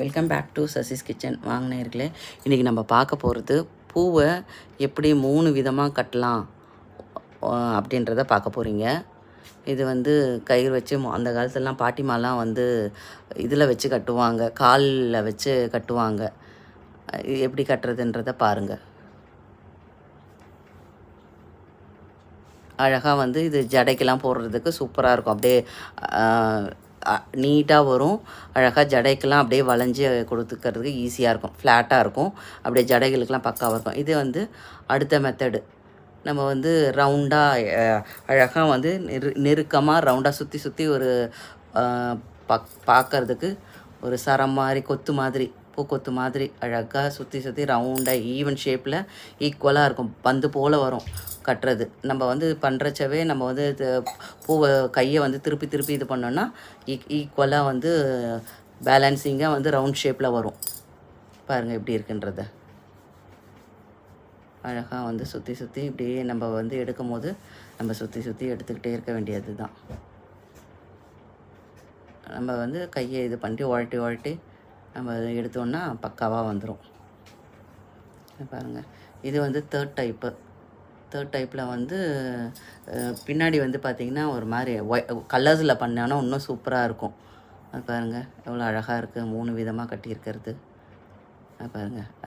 Welcome back to Sasi's kitchen. வாங்க நேயர்களே, இன்றைக்கி நம்ம பார்க்க போகிறது பூவை எப்படி 3 விதமாக கட்டலாம் அப்படின்றத பார்க்க போகிறீங்க. இது வந்து கயிறு வச்சு அந்த காலத்துலலாம் பாட்டிமாலாம் வந்து இதில் வச்சு கட்டுவாங்க, காலில் வச்சு கட்டுவாங்க. இது எப்படி கட்டுறதுன்றதை பாருங்கள். அழகாக வந்து இது ஜடைக்கெல்லாம் போடுறதுக்கு சூப்பராக இருக்கும். அப்படியே நீட்டாக வரும். அழகாக ஜடைக்கெல்லாம் அப்படியே வளைஞ்சி கொடுத்துக்கிறதுக்கு ஈஸியாக இருக்கும். ஃப்ளாட்டாக இருக்கும். அப்படியே ஜடைகளுக்கெல்லாம் பக்காவாக இருக்கும். இது வந்து அடுத்த மெத்தடு. நம்ம வந்து ரவுண்டாக அழகாக வந்து நெருக்கமாக ரவுண்டாக சுற்றி சுற்றி ஒரு பார்க்கறதுக்கு ஒரு சரம் மாதிரி கொத்து மாதிரி பூக்கொத்து மாதிரி அழகாக சுற்றி சுற்றி ரவுண்டாக ஈவன் ஷேப்பில் ஈக்குவலாக இருக்கும். பந்து போல் வரும் கட்டுறது. நம்ம வந்து பண்ணுறச்சவே நம்ம வந்து பூவை கையை வந்து திருப்பி திருப்பி இது பண்ணோன்னா ஈக்குவலாக வந்து பேலன்சிங்காக வந்து ரவுண்ட் ஷேப்பில் வரும். பாருங்கள் எப்படி இருக்குன்றத. அழகாக வந்து சுற்றி சுற்றி இப்படியே நம்ம வந்து எடுக்கும் போது நம்ம சுற்றி சுற்றி எடுத்துக்கிட்டே இருக்க வேண்டியது தான். நம்ம வந்து கையை இது பண்ணி உழட்டி நம்ம எடுத்தோன்னா பக்காவாக வந்துடும். பாருங்கள், இது வந்து தேர்ட் டைப்பில் வந்து பின்னாடி வந்து பார்த்திங்கன்னா ஒரு மாதிரி கலர்ஸில் பண்ணோன்னா இன்னும் சூப்பராக இருக்கும். அது பாருங்கள் எவ்வளோ அழகாக இருக்குது. 3 விதமாக கட்டியிருக்கிறது. பாருங்கள்.